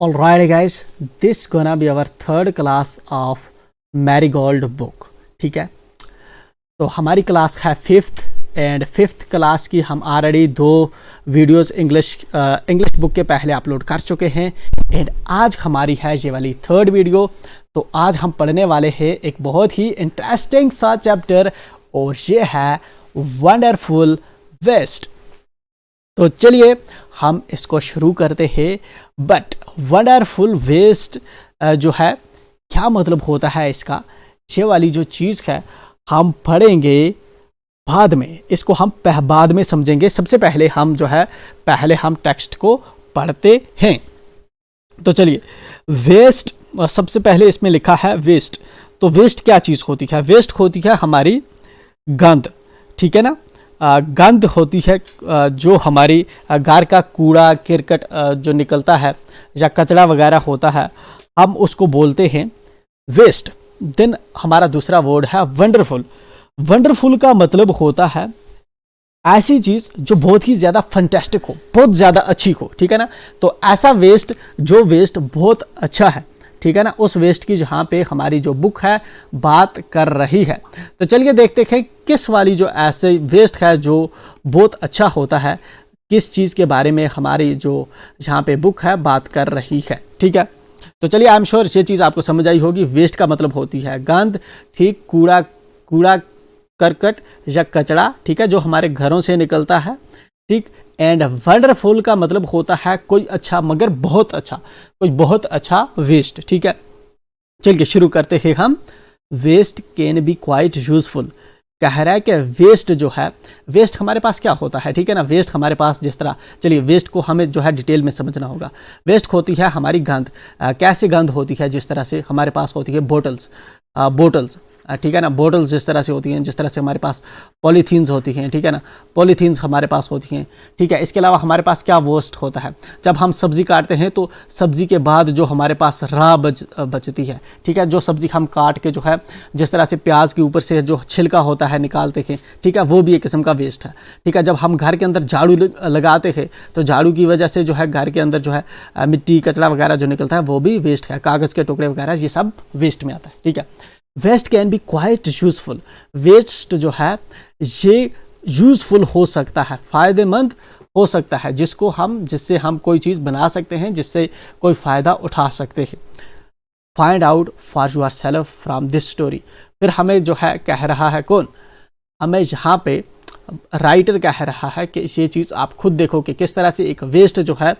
Alright guys, this gonna be our third class of Marigold book. ठीक है, तो हमारी क्लास है फिफ्थ एंड फिफ्थ क्लास की हम ऑलरेडी 2 वीडियोस इंग्लिश बुक के पहले अपलोड कर चुके हैं एंड आज हमारी है ये वाली थर्ड वीडियो। तो आज हम पढ़ने वाले हैं एक बहुत ही इंटरेस्टिंग सा चैप्टर और ये है वंडरफुल वेस्ट। तो चलिए हम इसको शुरू करते हैं। बट वंडरफुल वेस्ट जो है क्या मतलब होता है इसका, ये वाली जो चीज़ है हम पढ़ेंगे बाद में, इसको हम बाद में समझेंगे। सबसे पहले हम जो है पहले हम टेक्स्ट को पढ़ते हैं। तो चलिए, वेस्ट सबसे पहले इसमें लिखा है वेस्ट। तो वेस्ट क्या चीज़ होती है? वेस्ट होती है हमारी गंद, ठीक है ना। गंद होती है जो हमारी घर का कूड़ा किरकट जो निकलता है या कचरा वगैरह होता है, हम उसको बोलते हैं वेस्ट। देन हमारा दूसरा वर्ड है वंडरफुल। वंडरफुल का मतलब होता है ऐसी चीज़ जो बहुत ही ज़्यादा फंटेस्टिक हो, बहुत ज़्यादा अच्छी हो, ठीक है ना। तो ऐसा वेस्ट जो वेस्ट बहुत अच्छा है, ठीक है ना, उस वेस्ट की जहाँ पे हमारी जो बुक है बात कर रही है। तो चलिए देखते हैं किस वाली जो ऐसे वेस्ट है जो बहुत अच्छा होता है, किस चीज़ के बारे में हमारी जो जहाँ पे बुक है बात कर रही है, ठीक है। तो चलिए, आई एम श्योर ये चीज़ आपको समझ आई होगी। वेस्ट का मतलब होती है गंद, ठीक, कूड़ा करकट या कचरा, ठीक है, जो हमारे घरों से निकलता है, ठीक। एंड वंडरफुल का मतलब होता है कोई अच्छा मगर बहुत अच्छा, कोई बहुत अच्छा वेस्ट, ठीक है। चलिए शुरू करते हैं हम। Waste can be quite useful. कह रहा है कि वेस्ट जो है, वेस्ट हमारे पास क्या होता है, ठीक है ना। वेस्ट हमारे पास जिस तरह, चलिए वेस्ट को हमें जो है डिटेल में समझना होगा। वेस्ट होती है हमारी गंद। कैसे गंद होती है? जिस तरह से हमारे पास होती है बोटल्स, ठीक है ना। बोटल्स जिस तरह से होती हैं, जिस तरह से हमारे पास पॉलीथीन्स होती हैं, ठीक है ना, पॉलीथीन्स हमारे पास होती हैं, ठीक है। इसके अलावा हमारे पास क्या वेस्ट होता है? जब हम सब्ज़ी काटते हैं तो सब्ज़ी के बाद जो हमारे पास राह बचती है, ठीक है, जो सब्ज़ी हम काट के जो है जिस तरह से प्याज के ऊपर से जो छिलका होता है निकालते हैं, ठीक है, वो भी एक किस्म का वेस्ट है, ठीक है। जब हम घर के अंदर झाड़ू लगाते हैं तो झाड़ू की वजह से जो है घर के अंदर जो है मिट्टी कचरा वगैरह जो निकलता है वो भी वेस्ट है। कागज़ के टुकड़े वगैरह ये सब वेस्ट में आता है, ठीक है। Waste can be quite useful. Waste जो है ये यूजफुल हो सकता है, फ़ायदेमंद हो सकता है, जिससे हम कोई चीज़ बना सकते हैं, जिससे कोई फ़ायदा उठा सकते हैं। Find out for your self from this story. फिर हमें जो है कह रहा है कौन? हमें यहाँ पे राइटर कह रहा है कि ये चीज़ आप खुद देखो कि किस तरह से एक वेस्ट जो है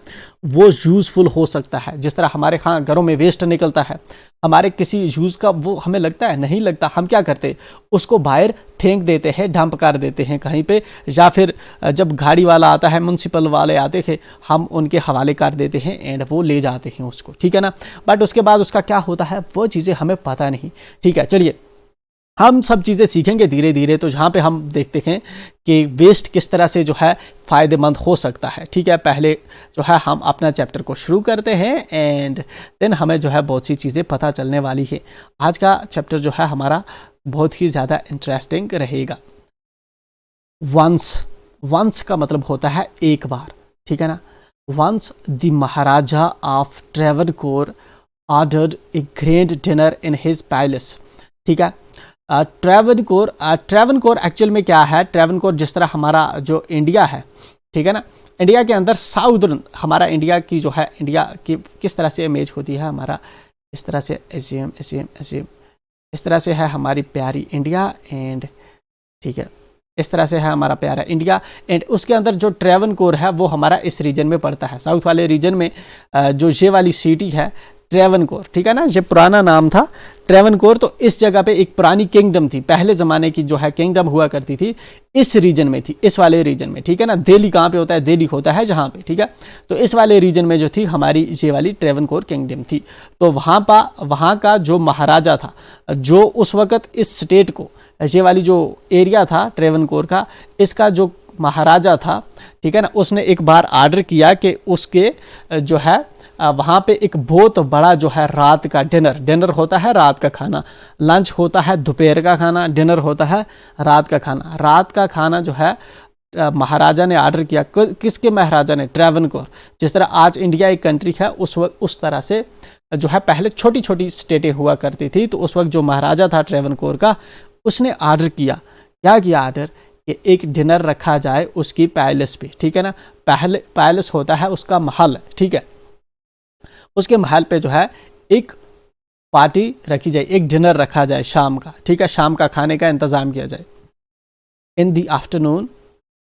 वो यूज़फुल हो सकता है। जिस तरह हमारे घरों में वेस्ट निकलता है, हमारे किसी यूज़ का वो हमें लगता है नहीं लगता, हम क्या करते, उसको बाहर फेंक देते हैं, डंप कर देते हैं कहीं पे, या फिर जब गाड़ी वाला आता है, म्यूनसिपल वाले आते थे, हम उनके हवाले कर देते हैं एंड वो ले जाते हैं उसको, ठीक है ना। बट उसके बाद उसका क्या होता है वो चीज़ें हमें पता नहीं, ठीक है। चलिए हम सब चीज़ें सीखेंगे धीरे धीरे। तो जहाँ पे हम देखते हैं कि वेस्ट किस तरह से जो है फ़ायदेमंद हो सकता है, ठीक है। पहले जो है हम अपना चैप्टर को शुरू करते हैं एंड देन हमें जो है बहुत सी चीज़ें पता चलने वाली है। आज का चैप्टर जो है हमारा बहुत ही ज़्यादा इंटरेस्टिंग रहेगा। वंस का मतलब होता है एक बार, ठीक है ना। Once the Maharaja of Travancore ordered a grand dinner in his palace, ठीक है। ट्रेवनकोर एक्चुअल में क्या है? ट्रेवनकोर जिस तरह हमारा जो इंडिया है, ठीक है ना, इंडिया के अंदर साउदर्न हमारा इंडिया की जो है, इंडिया की किस तरह से इमेज होती है हमारा, इस तरह से एशियम इस तरह से है हमारी प्यारी इंडिया एंड, ठीक है, इस तरह से है हमारा प्यारा इंडिया एंड उसके अंदर जो ट्रेवनकोर है वो हमारा इस रीजन में पड़ता है। साउथ वाले रीजन में जो ये वाली सिटी है ट्रेवनकोर, ठीक है ना, ये पुराना नाम था ट्रेवनकोर। तो इस जगह पे एक पुरानी किंगडम थी, पहले ज़माने की जो है किंगडम हुआ करती थी, इस रीजन में थी, इस वाले रीजन में, ठीक है ना। दिल्ली कहाँ पे होता है? दिल्ली होता है जहाँ पे, ठीक है। तो इस वाले रीजन में जो थी हमारी ये वाली ट्रेवनकोर किंगडम थी। तो वहाँ का जो महाराजा था, जो उस वक़्त इस स्टेट को, ये वाली जो एरिया था ट्रेवनकोर का, इसका जो महाराजा था, ठीक है ना, उसने एक बार ऑर्डर किया कि उसके जो है वहाँ पे एक बहुत बड़ा जो है रात का डिनर होता है, रात का खाना, लंच होता है दोपहर का खाना, डिनर होता है रात का खाना। रात का खाना जो है महाराजा ने ऑर्डर किया, किसके महाराजा ने? ट्रेवनकोर। जिस तरह आज इंडिया एक कंट्री है, उस वक्त उस तरह से जो है पहले छोटी छोटी स्टेटें हुआ करती थी। तो उस वक्त जो महाराजा था ट्रेवनकोर का, उसने ऑर्डर किया, क्या किया ऑर्डर, कि एक डिनर रखा जाए उसकी पैलेस पे, ठीक है ना। पैलेस होता है उसका महल, ठीक है, उसके महल पे जो है एक पार्टी रखी जाए, एक डिनर रखा जाए शाम का, ठीक है, शाम का खाने का इंतज़ाम किया जाए इन द आफ्टरनून,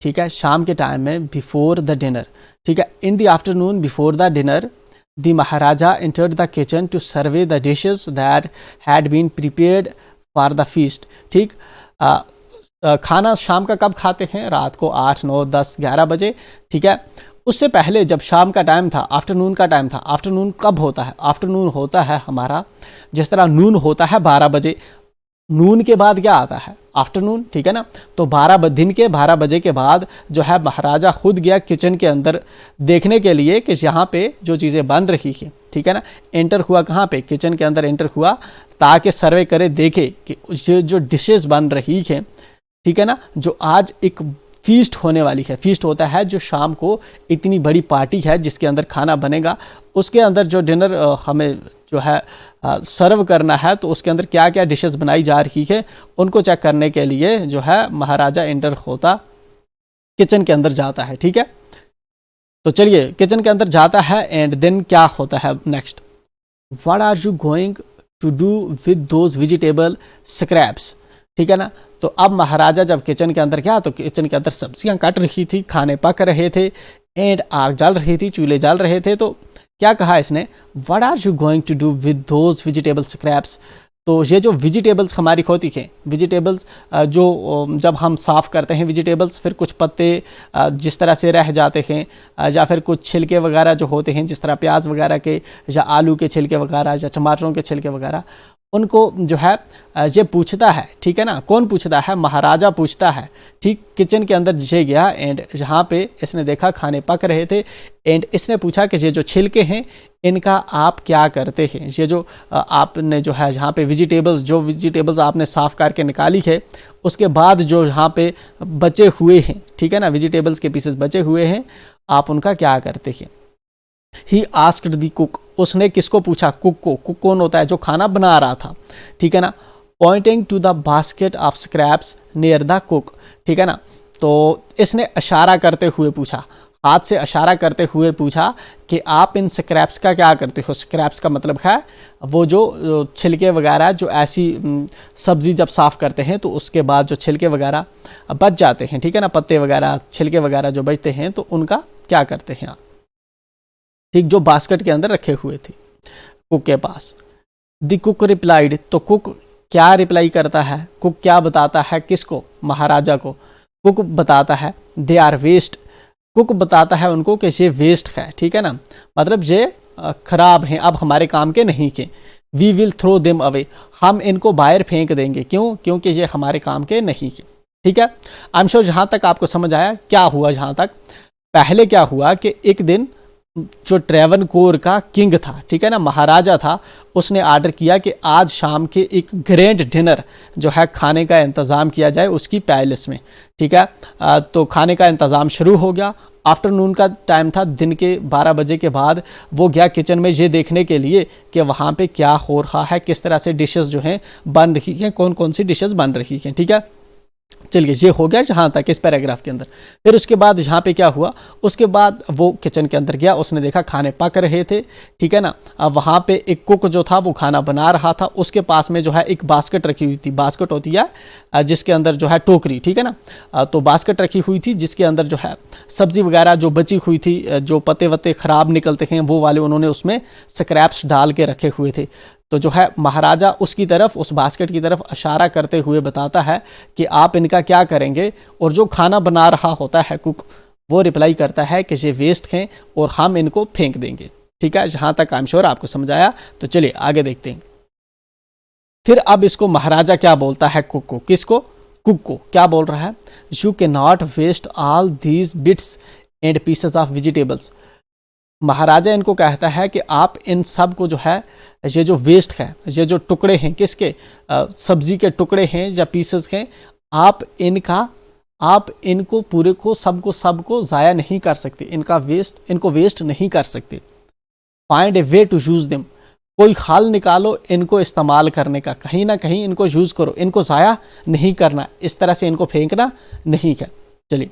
ठीक है, शाम के टाइम में, बिफोर द डिनर, ठीक है, in the afternoon before the dinner the Maharaja entered the kitchen to survey the dishes that had been prepared for the feast. ठीक, खाना शाम का कब खाते हैं? रात को 8, 9, 10, 11 बजे, ठीक है। उससे पहले जब शाम का टाइम था, आफ्टरनून का टाइम था, आफ्टरनून कब होता है? आफ्टरनून होता है हमारा, जिस तरह नून होता है 12 बजे, नून के बाद क्या आता है? आफ्टरनून, ठीक है ना। तो दिन के 12 बजे के बाद जो है महाराजा खुद गया किचन के अंदर देखने के लिए कि यहाँ पे जो चीज़ें बन रही हैं, ठीक है ना। एंटर हुआ कहाँ पे? किचन के अंदर एंटर हुआ, ताकि सर्वे करे, देखे कि जो डिशेस बन रही हैं, ठीक है ना, जो आज एक फीस्ट होने वाली है। फीस्ट होता है जो शाम को इतनी बड़ी पार्टी है जिसके अंदर खाना बनेगा, उसके अंदर जो डिनर हमें जो है सर्व करना है, तो उसके अंदर क्या क्या डिशेस बनाई जा रही है, उनको चेक करने के लिए जो है महाराजा एंटर होता, किचन के अंदर जाता है, ठीक है। तो चलिए किचन के अंदर जाता है, एंड देन क्या होता है next? What are you going to do with those vegetable scraps, ठीक है ना। तो अब महाराजा जब किचन के अंदर गया, तो किचन के अंदर सब्जियां कट रही थी, खाने पक रहे थे, एंड आग जल रही थी, चूल्हे जल रहे थे। तो क्या कहा इसने? What are you going to do with those vegetable scraps. तो ये जो वेजिटेबल्स हमारी होती हैं, वेजिटेबल्स जो जब हम साफ़ करते हैं वेजिटेबल्स, फिर कुछ पत्ते जिस तरह से रह जाते हैं, या फिर कुछ छिलके वगैरह जो होते हैं, जिस तरह प्याज वगैरह के, या आलू के छिलके वगैरह, या टमाटरों के छिलके वगैरह, उनको जो है ये पूछता है, ठीक है ना। कौन पूछता है? महाराजा पूछता है। ठीक, किचन के अंदर ये गया, एंड जहाँ पे इसने देखा खाने पक रहे थे, एंड इसने पूछा कि ये जो छिलके हैं इनका आप क्या करते हैं? ये जो आपने जो है जहाँ पे वेजिटेबल्स आपने साफ़ करके निकाली है, उसके बाद जो यहाँ पे बचे हुए हैं, ठीक है ना, वेजिटेबल्स के पीसेस बचे हुए हैं, आप उनका क्या करते हैं? ही आस्क्ड द कुक, उसने किसको पूछा? कुक को। कुक कौन होता है? जो खाना बना रहा था, ठीक है ना। Pointing to the basket of scraps near the cook, ठीक है ना। तो इसने इशारा करते हुए पूछा, हाथ से इशारा करते हुए पूछा कि आप इन स्क्रैप्स का क्या करते हो? स्क्रैप्स का मतलब है वो जो छिलके वगैरह, जो ऐसी सब्ज़ी जब साफ़ करते हैं तो उसके बाद जो छिलके वगैरह बच जाते हैं, ठीक है ना, पत्ते वगैरह, छिलके वगैरह जो बचते हैं, तो उनका क्या करते हैं आप? ठीक, जो बास्केट के अंदर रखे हुए थे कुक के पास। द कुक रिप्लाइड, तो कुक क्या रिप्लाई करता है? कुक क्या बताता है? किसको? महाराजा को। कुक बताता है दे आर वेस्ट, कुक बताता है उनको कि ये वेस्ट है, ठीक है ना, मतलब ये खराब हैं, अब हमारे काम के नहीं के। We will throw them away, हम इनको बाहर फेंक देंगे। क्यों? क्योंकि ये हमारे काम के नहीं के, ठीक है। आई एम श्योर जहाँ तक आपको समझ आया क्या हुआ। जहाँ तक पहले क्या हुआ कि एक दिन जो ट्रेवनकोर का किंग था, ठीक है ना, महाराजा था, उसने ऑर्डर किया कि आज शाम के एक ग्रैंड डिनर जो है खाने का इंतज़ाम किया जाए उसकी पैलेस में, ठीक है। तो खाने का इंतज़ाम शुरू हो गया। आफ्टरनून का टाइम था, दिन के 12 बजे के बाद वो गया किचन में ये देखने के लिए कि वहाँ पे क्या हो रहा है, किस तरह से डिशेस जो हैं बन रही हैं, कौन कौन सी डिशेस बन रही हैं, ठीक है। चलिए ये हो गया जहाँ तक इस पैराग्राफ के अंदर। फिर उसके बाद यहाँ पे क्या हुआ? उसके बाद वो किचन के अंदर गया, उसने देखा खाने पक रहे थे, ठीक है ना। अब वहाँ पे एक कुक जो था वो खाना बना रहा था, उसके पास में जो है एक बास्केट रखी हुई थी। बास्केट होती है जिसके अंदर जो है टोकरी, ठीक है ना। तो बास्केट रखी हुई थी जिसके अंदर जो है सब्जी वगैरह जो बची हुई थी, जो पत्ते वत्ते ख़राब निकलते हैं वो वाले उन्होंने उसमें स्क्रैप्स डाल के रखे हुए थे। तो जो है महाराजा उसकी तरफ, उस बास्केट की तरफ इशारा करते हुए बताता है कि आप इनका क्या करेंगे। और जो खाना बना रहा होता है कुक, वो रिप्लाई करता है कि ये वेस्ट हैं और हम इनको फेंक देंगे, ठीक है। जहाँ तक आई एम श्योर आपको समझ आया। तो चलिए आगे देखते हैं। फिर अब इसको महाराजा क्या बोलता है कुक को? किसको? कुक को क्या बोल रहा है? You can not waste all these bits and pieces of vegetables. Maharaja इनको कहता है कि आप इन सब को जो है, ये जो वेस्ट है, ये जो टुकड़े हैं, किसके? सब्जी के टुकड़े हैं या पीसेस हैं, आप इनका आप इनको पूरे को सबको ज़ाया नहीं कर सकते, इनको वेस्ट नहीं कर सकते। Find a way to use them, कोई हल निकालो इनको इस्तेमाल करने का, कहीं ना कहीं इनको यूज़ करो, इनको ज़ाया नहीं करना, इस तरह से इनको फेंकना नहीं है। चलिए,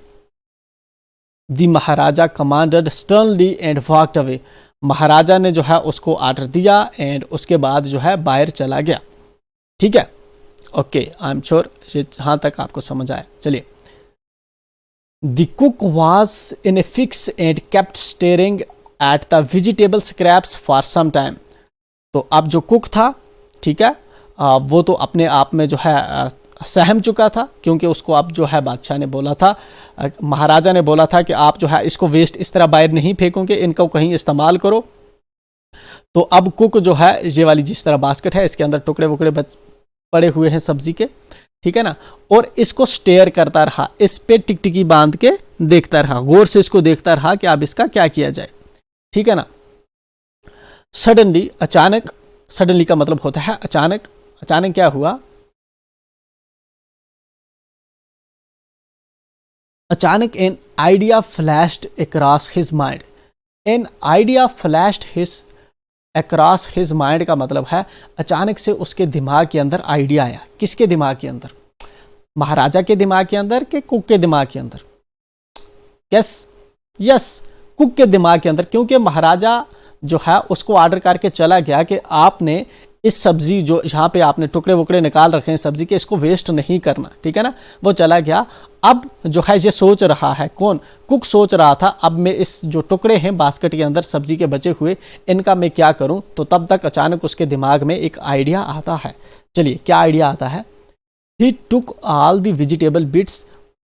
the maharaja commanded sternly and walked away, maharaja ने जो है उसको आर्डर दिया एंड उसके बाद जो है बाहर चला गया। ठीक है, ओके, आई एम श्योर जहाँ तक आपको समझ आया। चलिए, the cook was in a fix and kept staring at the vegetable scraps for some time, तो अब जो कुक था, ठीक है, वो तो अपने आप में जो है सहम चुका था, क्योंकि उसको अब जो है बादशाह ने बोला था, महाराजा ने बोला था कि आप जो है इसको वेस्ट इस तरह बाहर नहीं फेंकोगे, इनको कहीं इस्तेमाल करो। तो अब कुक जो है, ये वाली जिस तरह बास्केट है, इसके अंदर टुकड़े वुकड़े पड़े हुए हैं सब्जी के, ठीक है ना, और इसको स्टेयर करता रहा, इस पे टिकटिकी बांध के देखता रहा, गौर से इसको देखता रहा कि अब इसका क्या किया जाए। ठीक है ना। सडनली, अचानक, सडनली का मतलब होता है अचानक, अचानक क्या हुआ, अचानक an idea flashed across his mind, an idea flashed his across his mind का मतलब है अचानक से उसके दिमाग के अंदर आइडिया आया। किसके दिमाग के अंदर? महाराजा के दिमाग के अंदर कि कुक के दिमाग के अंदर? यस, कुक के दिमाग के अंदर, क्योंकि महाराजा जो है उसको ऑर्डर करके चला गया कि आपने इस सब्जी जो यहाँ पे आपने टुकड़े वुकड़े निकाल रखे हैं सब्जी के, इसको वेस्ट नहीं करना, ठीक है ना। वो चला गया, अब जो है ये सोच रहा है, कौन? कुक सोच रहा था, अब मैं इस जो टुकड़े हैं बास्केट के अंदर सब्जी के बचे हुए, इनका मैं क्या करूं। तो तब तक अचानक उसके दिमाग में एक आइडिया आता है। चलिए, क्या आइडिया आता है? He took all the vegetable bits,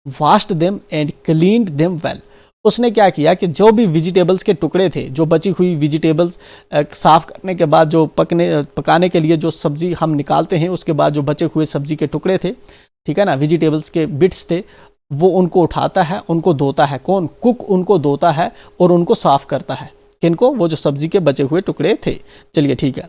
washed them and cleaned them well. उसने क्या किया कि जो भी वेजिटेबल्स के टुकड़े थे, जो बची हुई वेजिटेबल्स साफ करने के बाद जो पकाने के लिए जो सब्जी हम निकालते हैं, उसके बाद जो बचे हुए सब्जी के टुकड़े थे, ठीक है ना, वेजिटेबल्स के बिट्स थे, वो उनको उठाता है, उनको धोता है। कौन? कुक उनको धोता है और उनको साफ करता है। किनको? वो जो सब्जी के बचे हुए टुकड़े थे। चलिए, ठीक है।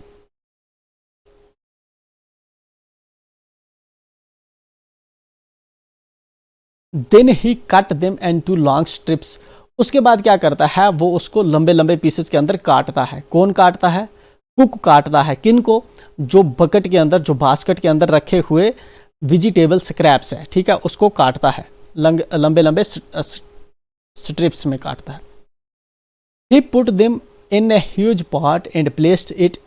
Then he cut them into long strips. उसके बाद क्या करता है, वो उसको लंबे लंबे पीसेस के अंदर काटता है। कौन काटता है? कुक काटता है। किनको? जो बकेट के अंदर, जो बास्केट के अंदर रखे हुए वेजिटेबल स्क्रैप्स है, ठीक है, उसको काटता है, लंबे लंबे स्ट्रिप्स में काटता है। He put them in a huge pot and placed it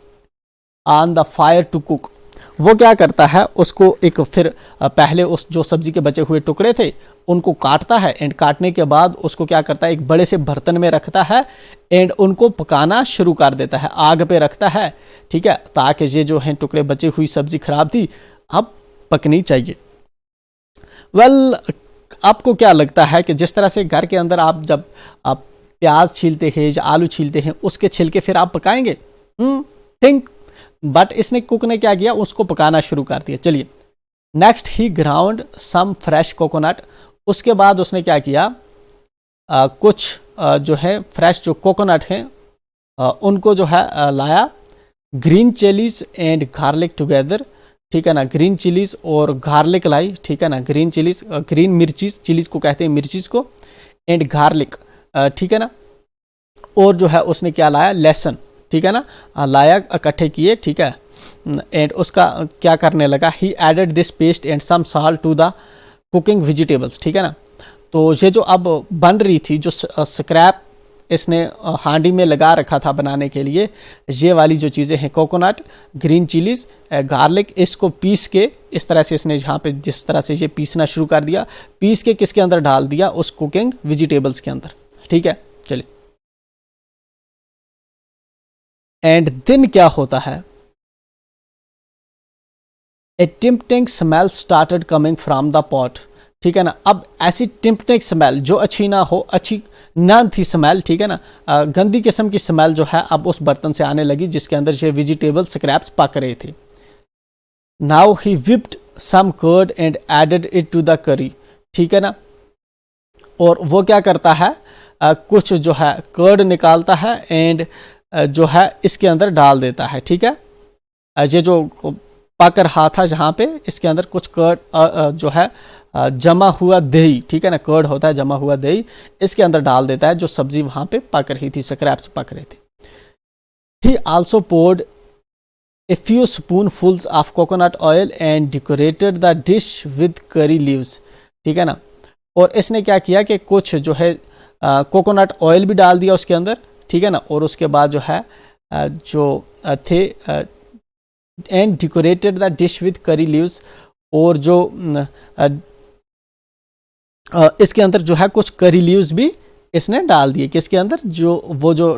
on the fire to cook. वो क्या करता है, उसको एक फिर पहले उस जो सब्जी के बचे हुए टुकड़े थे उनको काटता है, एंड काटने के बाद उसको क्या करता है, एक बड़े से बर्तन में रखता है एंड उनको पकाना शुरू कर देता है, आग पे रखता है, ठीक है, ताकि ये जो है टुकड़े बची हुई सब्जी खराब थी अब पकनी चाहिए। वेल, आपको क्या लगता है कि जिस तरह से घर के अंदर आप जब आप प्याज छीलते हैं या आलू छीलते हैं, उसके छिलके फिर आप पकाएंगे? थिंक। बट इसने, कुक ने क्या किया, उसको पकाना शुरू कर दिया। चलिए, नेक्स्ट ही ग्राउंड सम फ्रेश कोकोनट। उसके बाद उसने क्या किया, कुछ जो है फ्रेश जो कोकोनट हैं उनको जो है लाया। Green chillies and garlic together, ठीक है ना, ग्रीन चिलीज और गार्लिक लाई, ठीक है ना, ग्रीन चिलीज, ग्रीन मिर्चीज, चिलीज को कहते हैं मिर्चीज को, एंड गार्लिक, ठीक है ना, और जो है उसने क्या लाया, लहसुन, ठीक है ना, लाया, इकट्ठे किए, ठीक है, एंड उसका क्या करने लगा, he added this paste and some salt to the cooking vegetables, ठीक है ना। तो ये जो अब बन रही थी, जो स्क्रैप इसने हांडी में लगा रखा था बनाने के लिए, ये वाली जो चीज़ें हैं, कोकोनट, ग्रीन चिलीज, गार्लिक, इसको पीस के इस तरह से इसने यहाँ पे जिस तरह से ये पीसना शुरू कर दिया, पीस के किसके अंदर डाल दिया, उस कुकिंग वेजिटेबल्स के अंदर, ठीक है। चलिए, एंड देन क्या होता है, a tempting smell started coming from the pot, ठीक है ना। अब ऐसी टिम्पटिंग स्मेल जो अच्छी ना हो, अच्छी ना थी स्मेल, ठीक है ना, गंदी किस्म की स्मेल जो है अब उस बर्तन से आने लगी जिसके अंदर ये वेजिटेबल स्क्रैप्स पक रहे थे। Now he whipped some curd and added it to the curry, ठीक है ना, और वो क्या करता है, कुछ जो है कर्ड निकालता है एंड जो है इसके अंदर डाल देता है, ठीक है। ये जो पक रहा था जहाँ पे, इसके अंदर कुछ कर्ड जो है जमा हुआ दही, ठीक है ना, कर्ड होता है जमा हुआ दही, इसके अंदर डाल देता है जो सब्जी वहां पे पक रही थी, स्क्रैप्स पक रहे थे। He also poured a few spoonfuls of coconut oil and decorated the dish with curry leaves, ठीक है ना। और इसने क्या किया कि कुछ जो है कोकोनट ऑयल भी डाल दिया उसके अंदर, ठीक है ना, और उसके बाद जो है जो थे and decorated the dish with curry leaves, और जो इसके अंदर जो है कुछ करी लीव्स भी इसने डाल दिए, किसके अंदर, जो वो जो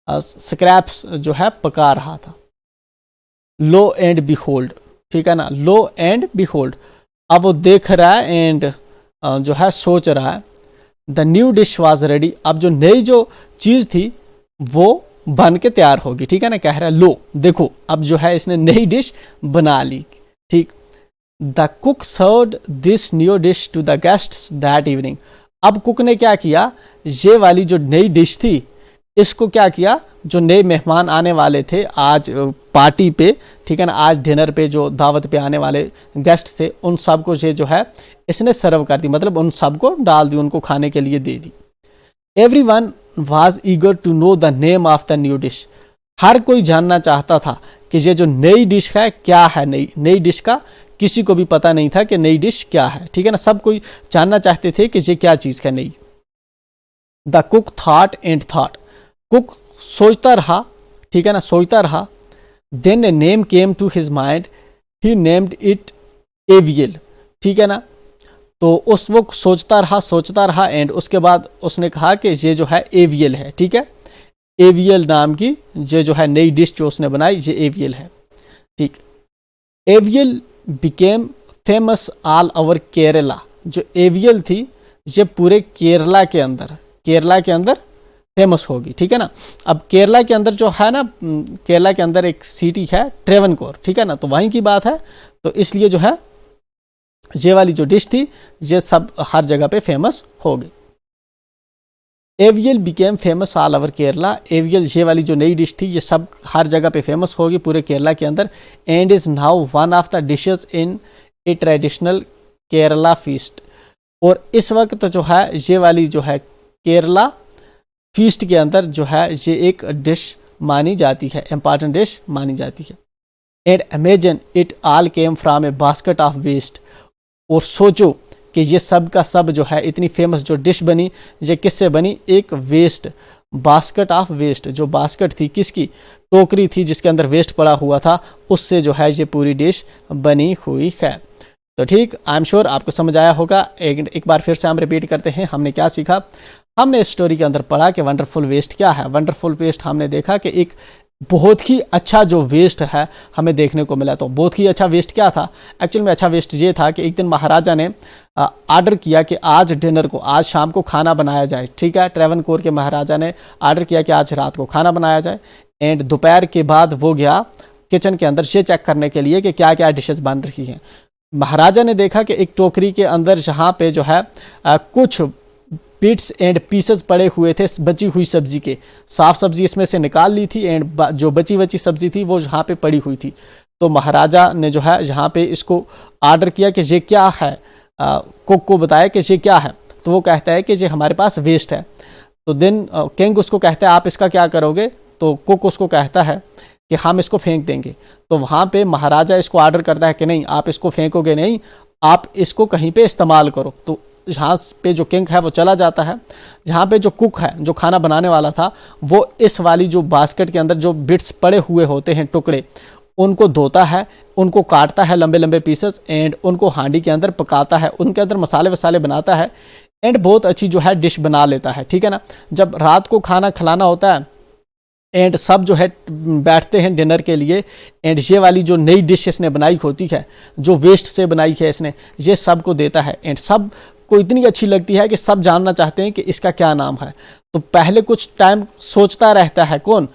स्क्रैप्स जो है पका रहा था। लो एंड बिहोल्ड, ठीक है ना, लो एंड बिहोल्ड, अब वो देख रहा है एंड जो है सोच रहा है। The new dish was ready, अब जो नई जो चीज़ थी वो बन के तैयार होगी, ठीक है ना। कह रहा है लो देखो अब जो है इसने नई डिश बना ली, ठीक। The cook served this new dish to the guests that evening, अब कुक ने क्या किया, ये वाली जो नई डिश थी इसको क्या किया, जो नए मेहमान आने वाले थे आज पार्टी पे, ठीक है ना, आज डिनर पे जो दावत पे आने वाले गेस्ट थे, उन सब को ये जो है इसने सर्व कर दी, मतलब उन सब को डाल दी, उनको खाने के लिए दे दी। Everyone was eager to know the name of the new dish, हर कोई जानना चाहता था कि ये जो नई डिश है क्या है, नई डिश का किसी को भी पता नहीं था कि नई डिश क्या है, ठीक है ना, सब कोई जानना चाहते थे कि ये क्या चीज़ है नई। The cook thought and thought, cook सोचता रहा, ठीक है ना, सोचता रहा। Then a name came to his mind, he named it avial, ठीक है ना। तो उस वो सोचता रहा एंड उसके बाद उसने कहा कि ये जो है एवियल है, ठीक है, एवियल नाम की ये जो है नई डिश जो उसने बनाई ये एवियल है, ठीक। AVL became famous all over Kerala, जो एवियल थी ये पूरे केरला के अंदर फेमस होगी, ठीक है ना। अब केरला के अंदर जो है ना, केरला के अंदर एक सिटी है ट्रेवनकोर, ठीक है ना, तो वहीं की बात है, तो इसलिए जो है ये वाली जो डिश थी ये सब हर जगह पे फेमस हो गई। AVL became famous all over Kerala, AVL ये वाली जो नई डिश थी ये सब हर जगह पे फेमस होगी पूरे केरला के अंदर। And is now one of the dishes in A traditional Kerala feast, और इस वक्त जो है ये वाली जो है केरला फीस्ट के अंदर जो है ये एक डिश मानी जाती है, इंपॉर्टेंट डिश मानी जाती है। And imagine it all came from a basket of waste, और सोचो कि ये सब का सब जो है इतनी फेमस जो डिश बनी ये किससे बनी, एक वेस्ट, बास्केट ऑफ वेस्ट, जो बास्केट थी किसकी, टोकरी थी जिसके अंदर वेस्ट पड़ा हुआ था, उससे जो है ये पूरी डिश बनी हुई है। तो ठीक, आई एम श्योर आपको समझ आया होगा। एक बार फिर से हम रिपीट करते हैं, हमने क्या सीखा। हमने इस स्टोरी के अंदर पढ़ा कि वंडरफुल वेस्ट क्या है। वंडरफुल वेस्ट हमने देखा कि एक बहुत ही अच्छा जो वेस्ट है हमें देखने को मिला। तो बहुत ही अच्छा वेस्ट क्या था, एक्चुअल में अच्छा वेस्ट ये था कि एक दिन महाराजा ने ऑर्डर किया कि आज डिनर को, आज शाम को खाना बनाया जाए, ठीक है। ट्रेवनकोर के महाराजा ने ऑर्डर किया कि आज रात को खाना बनाया जाए, एंड दोपहर के बाद वो गया किचन के अंदर ये चेक करने के लिए कि क्या क्या डिशेस बन रही हैं। महाराजा ने देखा कि एक टोकरी के अंदर जहाँ पे जो है कुछ बिट्स एंड पीसेस पड़े हुए थे बची हुई सब्जी के, साफ सब्जी इसमें से निकाल ली थी एंड जो बची सब्जी थी वो यहाँ पे पड़ी हुई थी। तो महाराजा ने जो है यहाँ पे इसको ऑर्डर किया कि ये क्या है, कुक को बताया कि ये क्या है, तो वो कहता है कि ये हमारे पास वेस्ट है। तो देन किंग उसको कहता है आप इसका क्या करोगे, तो कुक उसको कहता है कि हम इसको फेंक देंगे। तो वहाँ पे महाराजा इसको ऑर्डर करता है कि नहीं, आप इसको फेंकोगे नहीं, आप इसको कहीं पे इस्तेमाल करो। तो जहाँ पे जो किंग है वो चला जाता है, जहाँ पे जो कुक है जो खाना बनाने वाला था वो इस वाली जो बास्केट के अंदर जो बिट्स पड़े हुए होते हैं टुकड़े, उनको धोता है, उनको काटता है लंबे लंबे पीसेस एंड उनको हांडी के अंदर पकाता है, उनके अंदर मसाले वसाले बनाता है एंड बहुत अच्छी जो है डिश बना लेता है, ठीक है ना। जब रात को खाना खिलाना होता है एंड सब जो है बैठते हैं डिनर के लिए, एंड ये वाली जो नई डिश इसने बनाई होती है, जो वेस्ट से बनाई है इसने, ये सब को देता है एंड सब को इतनी अच्छी लगती है कि सब जानना चाहते हैं कि इसका क्या नाम है। तो पहले कुछ टाइम सोचता रहता है कौन,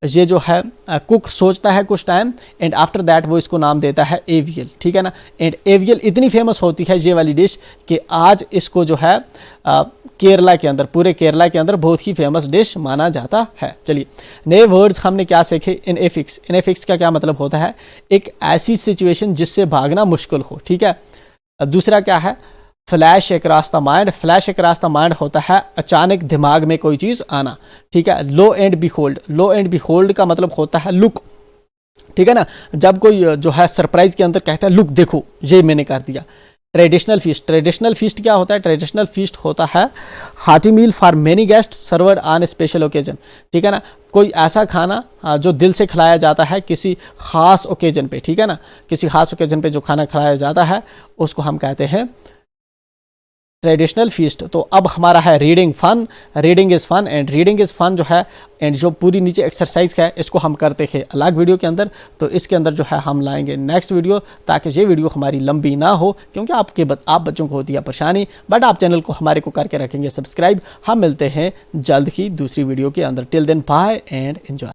ये जो है कुक सोचता है कुछ टाइम एंड आफ्टर दैट वो इसको नाम देता है एवियल, ठीक है ना। एंड एवियल इतनी फेमस होती है ये वाली डिश कि आज इसको जो है केरला के अंदर, पूरे केरला के अंदर बहुत ही फेमस डिश माना जाता है। चलिए नए वर्ड्स हमने क्या सीखे, इनएफिक्स। इनएफिक्स का क्या मतलब होता है, एक ऐसी सिचुएशन जिससे भागना मुश्किल हो, ठीक है। दूसरा क्या है, flash across the mind. Flash across the mind होता है अचानक दिमाग में कोई चीज़ आना, ठीक है। Lo and behold, lo and behold का मतलब होता है लुक, ठीक है ना। जब कोई जो है सरप्राइज के अंदर कहता है लुक देखो ये मैंने कर दिया। ट्रेडिशनल फीस्ट, ट्रेडिशनल फीस्ट क्या होता है, ट्रेडिशनल फीस्ट होता है hearty meal for many guest served on special occasion, ठीक है ना। कोई ऐसा खाना जो दिल से खिलाया जाता है किसी खास ओकेजन पे, ठीक है ना। किसी खास ओकेजन पे जो खाना खिलाया जाता है उसको हम कहते हैं ट्रेडिशनल फीस्ट। तो अब हमारा है reading fun, reading is fun and reading is fun जो है एंड जो पूरी नीचे एक्सरसाइज है इसको हम करते हैं अलग वीडियो के अंदर। तो इसके अंदर जो है हम लाएंगे नेक्स्ट वीडियो, ताकि ये वीडियो हमारी लंबी ना हो, क्योंकि आप बच्चों को होती है परेशानी। बट आप चैनल को हमारे को करके रखेंगे सब्सक्राइब। हम मिलते हैं जल्द ही दूसरी वीडियो के अंदर। Till then bye and enjoy.